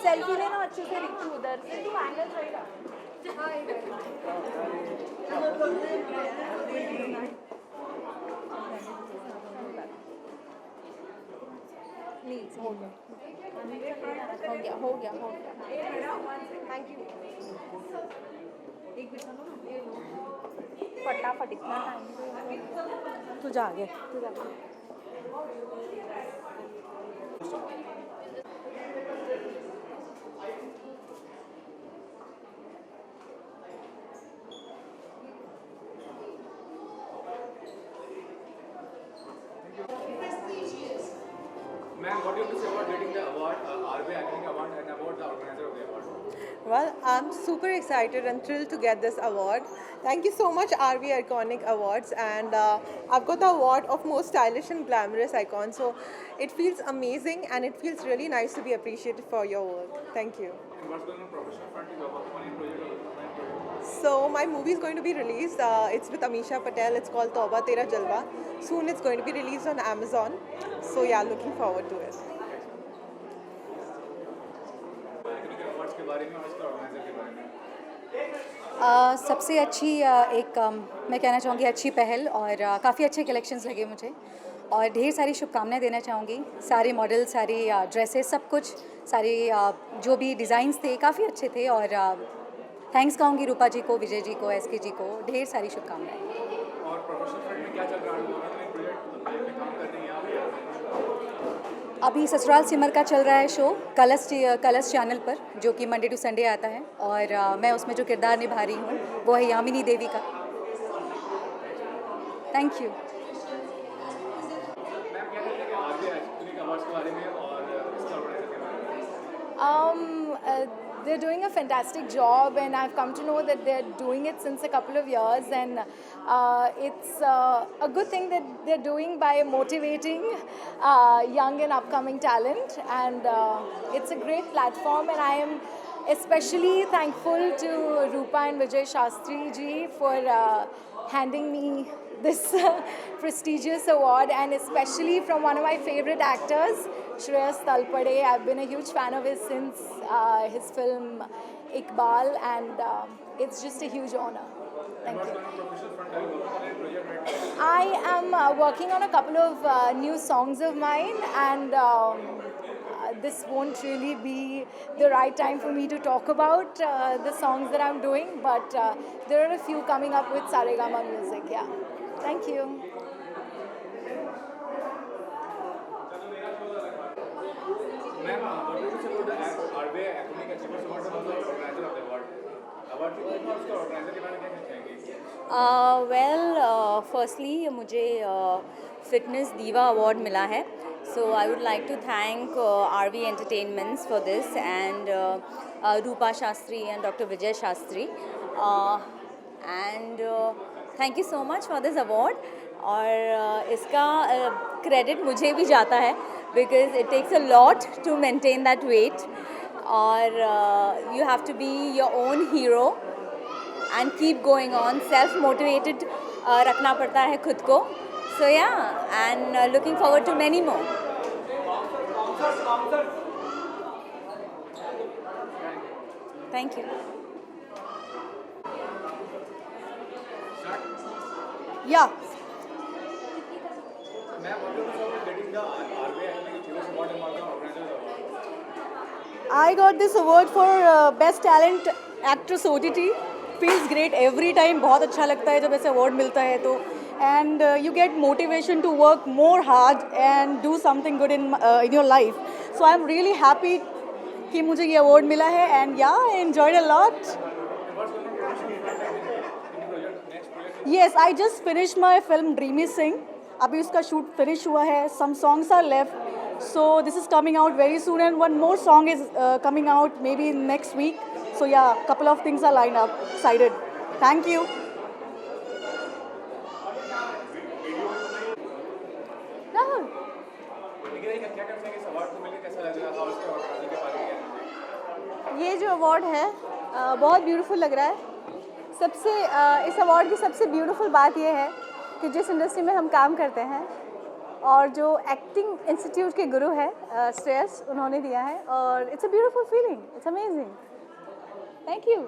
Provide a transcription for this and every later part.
Selfie लेना अच्छे से रितु उधर से प्लीज हो गया हो गया हो गया थैंक यू फटाफट इतना टाइम तू जा आगे. तू जा Ma'am, what do you have to say about getting the award, RBI Iconic Award, and about the organizer of the award? Well, I'm super excited and thrilled to get this award. Thank you so much, RV Iconic Awards, and I've got the award of most stylish and glamorous icon. So it feels amazing, and it feels really nice to be appreciated for your work. Thank you. And what's going on professional front? You have a funny project or a project? So my movie is going to be released. It's with Amisha Patel. It's called Tauba Tera Jalwa. Soon it's going to be released on Amazon. So yeah, looking forward to it. Iconic Awards के बारे में और उसका organizer के बारे में. सबसे अच्छी एक मैं कहना चाहूँगी अच्छी पहल और काफ़ी अच्छे कलेक्शंस लगे मुझे और ढेर सारी शुभकामनाएं देना चाहूँगी. सारे मॉडल, सारी ड्रेसेस, सब कुछ, सारे जो भी डिज़ाइंस थे काफ़ी अच्छे थे और थैंक्स कहूँगी रूपा जी को, विजय जी को, एसके जी को. ढेर सारी शुभकामनाएं. और प्रोफेशनल फ्रंट में क्या चल रहा है? प्रोजेक्ट में काम कर रही हैं आप? अभी ससुराल सिमर का चल रहा है शो कलर्स चैनल पर, जो कि मंडे टू संडे आता है और मैं उसमें जो किरदार निभा रही हूँ वो है यामिनी देवी का. Thank you. मैम क्या कहते हैं RBI Iconic Awards के बारे में और इसका organizer के बारे में? They're doing a fantastic job, and I've come to know that they're doing it since a couple of years, and it's a good thing that they're doing by motivating young and upcoming talent, and it's a great platform, and I am especially thankful to Rupa and Vijay Shastri ji for handing me this prestigious award, and especially from one of my favorite actors, Shreyas Talpade. I've been a huge fan of his since his film Iqbal, and it's just a huge honor. Thank you. Professional front, are you working on any project right now? I am working on a couple of new songs of mine, and this won't really be the right time for me to talk about the songs that I'm doing, but there are a few coming up with Saregama Music. Yeah. Thank you. Ma'am, what do you say about the RBI Iconic Achievers Award and the organizer of the award? Award के बारे में और उसका organizer के बारे में क्या कहना चाहेंगे? वेल फर्स्टली मुझे फिटनेस दीवा अवार्ड मिला है. So I would like to thank RV entertainments for this and Rupa Shastri and doctor Vijay Shastri and thank you so much for this award. और इसका क्रेडिट मुझे भी जाता है because it takes a lot to maintain that weight और you have to be your own hero and keep going on. Self motivated रखना पड़ता है खुद को. So yeah, and looking forward to many more. Thank you. Yeah. Ma'am, what do you say about getting the RBI Iconic Achievers Award and the organizer of the award? I got this award for Best Talent Actress OTT. Feels great every time. बहुत अच्छा लगता है जब ऐसे award मिलता है तो. And you get motivation to work more hard and do something good in your life. So I'm really happy कि मुझे ये award मिला है and yeah, I enjoyed a lot. Yes, I just finished my film Dreamy Singh. अभी उसका shoot finish हुआ है. Some songs are left. So this is coming out very soon and one more song is coming out maybe next week. So yeah, couple of things are lined up. Excited. Thank you. Rahul. क्या कर सकेंगे इस award को मिलकर कैसा लगेगा? How इसके organizer के बारे में? ये जो अवार्ड है बहुत ब्यूटीफुल लग रहा है. सबसे इस अवार्ड की सबसे ब्यूटीफुल बात ये है कि जिस इंडस्ट्री में हम काम करते हैं और जो एक्टिंग इंस्टीट्यूट के गुरु है श्रेयस, उन्होंने दिया है और it's a beautiful feeling, it's amazing. Thank you.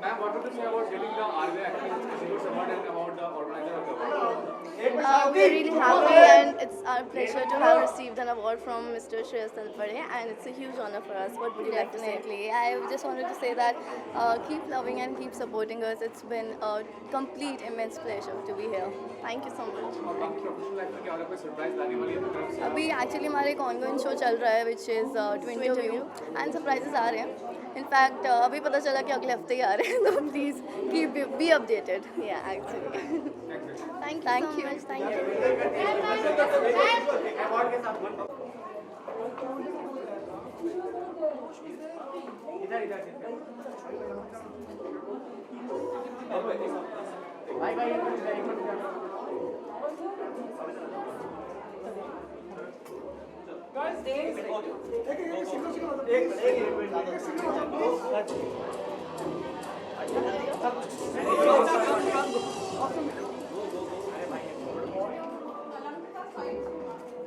Ma'am, what would you say about getting the RBI Academic Achievers Award and about the organizer of the award? We're really happy and it's our pleasure to have received an award from Mr. Shreyas Talpade, and it's a huge honor for us. What would you like to say? Definitely. I just wanted to say that keep loving and keep supporting us. It's been a complete immense pleasure to be here. Thank you so much. और आपकी professional life में क्या वाला कोई surprise लाने वाली है अपनी तरफ से? अभी एक्चुअली हमारे एक ऑनगोइंग शो चल रहा है which is to interview and surprises आ रहे हैं। इनफैक्ट अभी पता चला कि अगले हफ्ते ही आ रहे हैं, तो please keep be updated. Yeah, actually. Thank you Thank so you. much. Thank you.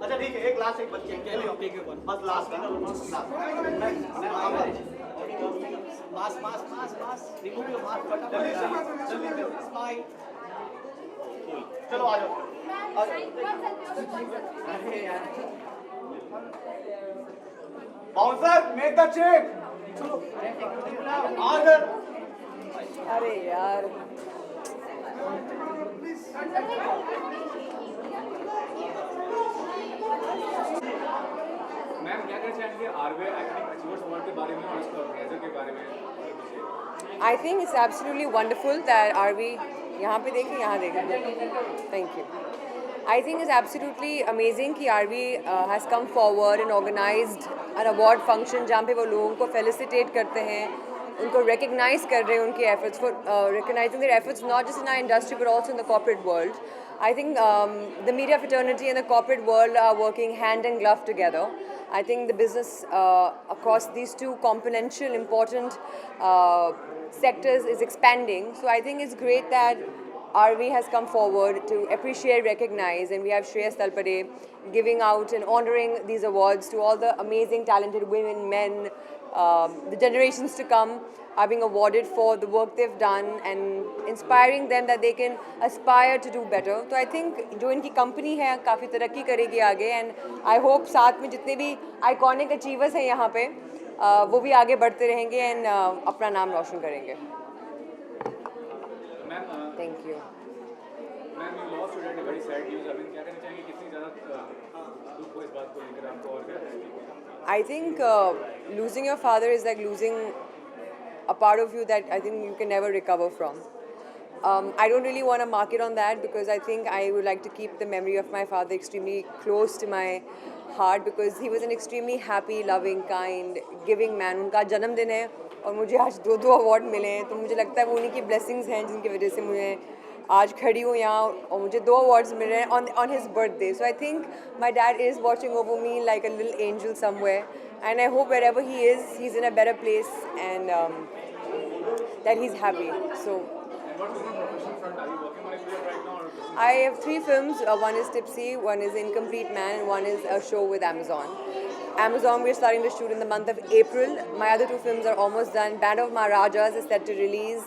अच्छा ठीक है, एक लास्ट एक बच्चे के लिए बस last mass remove your mask फटाफट जल्दी स्माइल। चलो आ जाओ। Bouncer make the check. Order. अरे यार, मैम क्या कहना चाहेंगे RBI Academic Achievers Award के बारे में और इसके ऑर्गेनाइजर के बारे में? I think it's absolutely wonderful that RV यहाँ पे देखें, यहाँ देखें। Thank you. I think it's absolutely amazing कि RV has come forward and organized an award function जहाँ पे वो लोगों को felicitate करते हैं, उनको recognize कर रहे हैं उनके efforts for recognizing their efforts not just in our industry but also in the corporate world. I think the media fraternity and the corporate world are working hand in glove together. I think the business across these two componential important sectors is expanding. So I think it's great that RV has come forward to appreciate, recognize, and we have Shreyas Talpade giving out and honoring these awards to all the amazing, talented women, men, the generations to come are being awarded for the work they've done and inspiring them that they can aspire to do better. So I think जो इनकी company है काफ़ी तरक्की करेगी आगे and I hope साथ में जितने भी iconic achievers हैं यहाँ पे वो भी आगे बढ़ते रहेंगे and अपना नाम रोशन करेंगे। Ma'am Thank you. Ma'am you lost today a very sad news। अभी क्या कहना चाहेंगे, कितनी ज़्यादा दुख हो इस बात को लेकर आपको और क्या कहेंगे? I think losing your father is like losing a part of you that I think you can never recover from. I don't really want to mark it on that because I think I would like to keep the memory of my father extremely close to my heart because he was an extremely happy, loving, kind, giving man. उनका जन्मदिन है और मुझे आज दो award मिले हैं, तो मुझे लगता है वो उन्हीं की ब्लेसिंग्स हैं जिनकी वजह से मुझे आज खड़ी हूँ यहाँ और मुझे 2 awards मिल रहे हैं on his birthday. So I think my dad is watching over me like a little angel somewhere, and I hope wherever he is, he's in a better place and that he's happy. So And what's on the professional front? Are you working on a project right now or? I have 3 films. One is Tipsy, one is Incomplete Man, and one is a show with Amazon. Amazon, we're starting to shoot in the month of April. My other 2 films are almost done. Band of Maharajas is set to release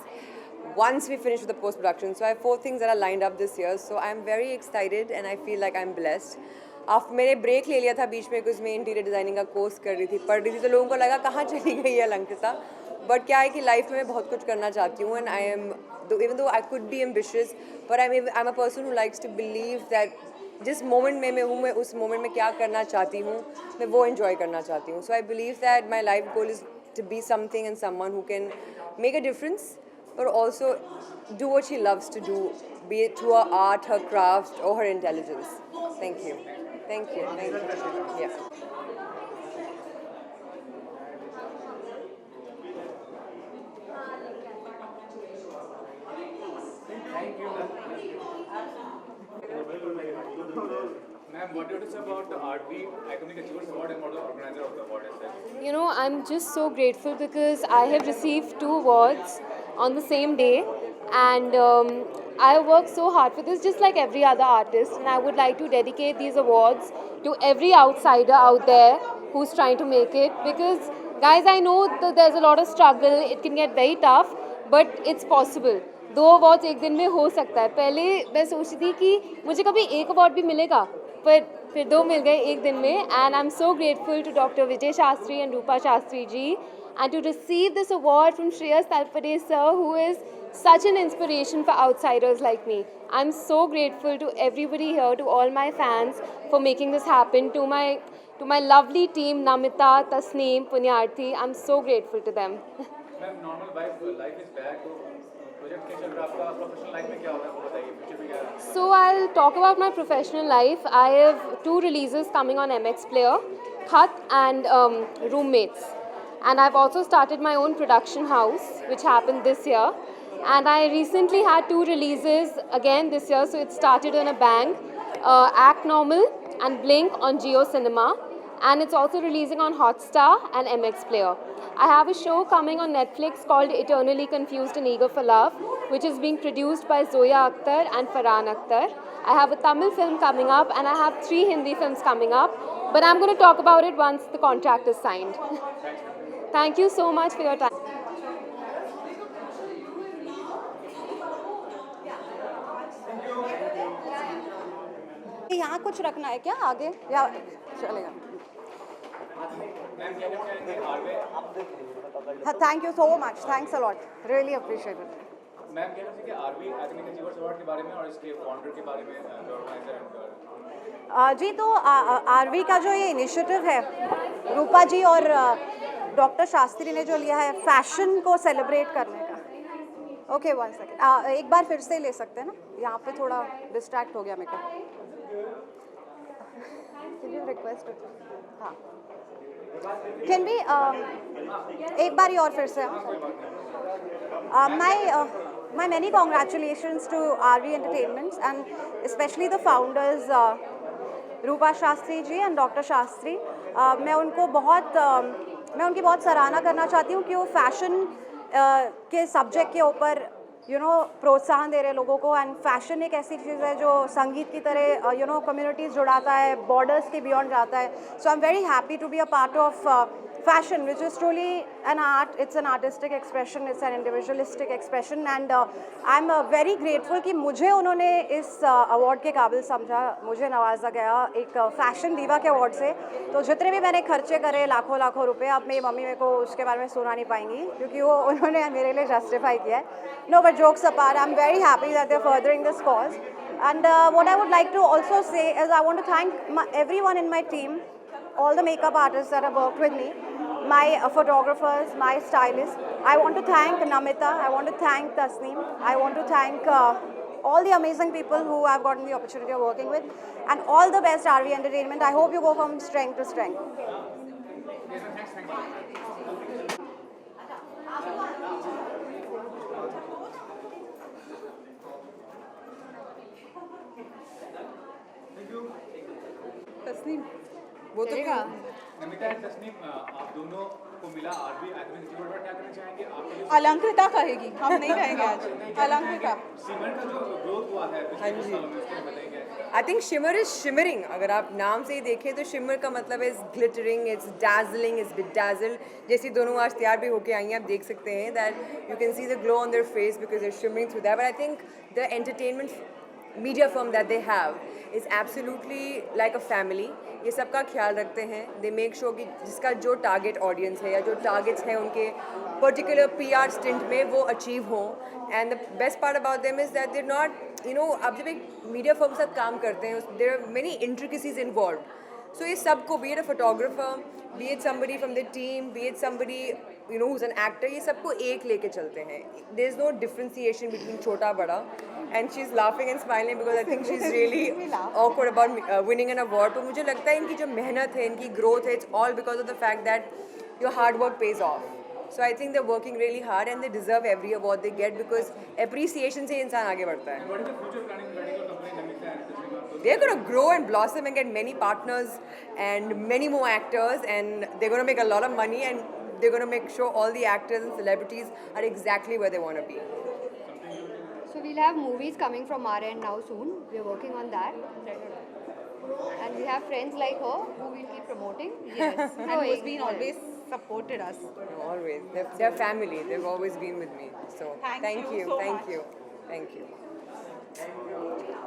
once we finish with the post-production. So I have 4 things that are lined up this year. So I'm very excited and I feel like I'm blessed. मैंने break ले लिया था बीच में कुछ मैं interior designing का course कर रही थी, पढ़ रही थी, तो लोगों को लगा कहाँ चली गई है अलंकृता। बट क्या है कि लाइफ में मैं बहुत कुछ करना चाहती हूँ and I am even though I could be ambitious but I am a person who likes to believe that जिस मोमेंट में मैं हूँ, मैं उस मोमेंट में क्या करना चाहती हूँ, मैं वो एंजॉय करना चाहती हूँ। So I believe that my life goal is to be something and someone who can make a difference but also do what she loves to do, be it through her art, her craft, or her intelligence. Thank you. Thank you. Thank you. Yeah. Ma'am Ma'am, what do you have to say about the RV Iconic Achievers Award and what the organizer of the award has said? You know, I'm just so grateful because I have received 2 awards on the same day, and I worked so hard for this, just like every other artist. And I would like to dedicate these awards to every outsider out there who's trying to make it. Because, guys, I know that there's a lot of struggle, it can get very tough, but it's possible. 2 awards एक दिन में हो सकता है. पहले मैं सोचती थी कि मुझे कभी एक अवार्ड भी मिलेगा, पर फिर 2 मिल गए एक दिन में. And I am so grateful to doctor Vijay Shastri and Rupa Shastri ji, and to receive this award from Shreyas Talpade sir, who is such an inspiration for outsiders like me. I'm so grateful to everybody here, to all my fans for making this happen, to my lovely team, Namita, Tasneem, Punyarthi. I'm so grateful to them. Ma'am, normal life is back. तो project क्या चल रहा है आपका? Professional life में क्या हो रहा है वो बताइए, फ्यूचर में क्या है? So I'll talk about my professional life. I have 2 releases coming on MX Player, Khat and Roommates. And I've also started my own production house, which happened this year. And I recently had 2 releases again this year, so it started on a bang. Act Normal and Blink on Geo Cinema. And it's also releasing on Hotstar and MX Player. I have a show coming on Netflix called Eternally Confused and Eager for Love, which is being produced by Zoya Akhtar and Farhan Akhtar. I have a Tamil film coming up, and I have 3 Hindi films coming up. But I'm going to talk about it once the contract is signed. Thank you so much for your time. यहाँ कुछ रखना है क्या आगे या चलेगा? Ma'am, क्या कहना चाहेंगे RV? हाँ, thank you so much, thanks a lot, really appreciate it. Ma'am, कहना चाहिए कि RV Iconic Achievers Award के बारे में और इसके फाउंडर के बारे में, ऑर्गेनाइजर एंड जी, तो आरवी का जो ये इनिशिएटिव है, रूपा जी और डॉक्टर शास्त्री ने जो लिया है फैशन को सेलिब्रेट करने का. ओके, 1 सेकेंड, एक बार फिर से ले सकते हैं ना, यहाँ पे थोड़ा डिस्ट्रैक्ट हो गया मेरे को. रिक्वेस्ट, हाँ, कैन बी एक बार ही और फिर से. My many congratulations to RV Entertainments and especially the founders Rupa Shastri ji and doctor Shastri. मैं उनकी बहुत सराहना करना चाहती हूँ कि वो फैशन के सब्जेक्ट के ऊपर प्रोत्साहन दे रहे लोगों को. एंड फैशन एक ऐसी चीज़ है जो संगीत की तरह कम्युनिटीज़ जुड़ाता है, बॉर्डर्स के बियॉन्ड जाता है. So I am very happy to be a part of fashion, which is truly an art. It's an artistic expression, it's an individualistic expression, and I'm very grateful कि मुझे उन्होंने इस award के काबिल समझा, मुझे नवाजा गया एक फैशन दीवा के अवार्ड से. तो जितने भी मैंने खर्चे करे लाखों रुपए, अब मेरी मम्मी मेरे को उसके बारे में सुना नहीं पाएंगी क्योंकि वो उन्होंने मेरे लिए जस्टिफाई किया है. No, but jokes apart, I am very happy that they are furthering this cause. And what I would like to also say is I want to thank everyone in my team, all the makeup artists that have worked with me, my photographers, my stylists. I want to thank Namita, I want to thank Tasneem, I want to thank all the amazing people who I've gotten the opportunity of working with, and all the best RV Entertainment. I hope you go from strength to strength. Tasneem वो तो Namita and Tasneem, आप दोनों को मिला RV Iconic Achievers Award, क्या करना चाहेंगे? आपके लिए अलंकृता कहेगी, हम नहीं कहेंगे आज. अलंकृता. सिमर का जो ग्रोथ हुआ है पिछले कुछ सालों में, उसके बारे में बताइए. I think shimmer is shimmering. अगर आप नाम से ही देखें तो शिमर का मतलब is glittering, it's dazzling, it's bedazzled. जैसी दोनों आज तैयार भी होके आई हैं, आप देख सकते हैं that you can see the glow on their face because they are shimmering through that. But I think the entertainment media firm that they have is absolutely like a family. ये सबका ख्याल रखते हैं. दे मेक श्योर कि जिसका जो target audience है या जो टारगेट्स हैं उनके पर्टिकुलर PR स्टिंट में वो अचीव हों. And the best part about them is that there not आप जब एक मीडिया फर्म के साथ काम करते हैं, there are many intricacies involve. So ये सबको, be it a photographer, be it somebody from the team, be it somebody who's an actor, ये सबको एक लेके चलते हैं. There is no differentiation between छोटा बड़ा. And she is laughing and smiling because I think she is really awkward about winning an award. तो मुझे लगता है इनकी जो मेहनत है, इनकी ग्रोथ है, it's all because of the fact that your hard work page of. So I think they're working really hard and they deserve every award they get because appreciation से इंसान आगे बढ़ता है. What is the future planning for company Namita and Tasneem? they're going to grow and blossom and get many partners and many more actors, and they're going to make a lot of money, and they're going to make sure all the actors and celebrities are exactly where they want to be. So we'll have movies coming from our end now soon. We're working on that. And we have friends like her who will keep promoting. Yes, and who's been Yes. always supported us. Always. They're family. They've always been with me. So Thank you so Thank much. you. Thank you.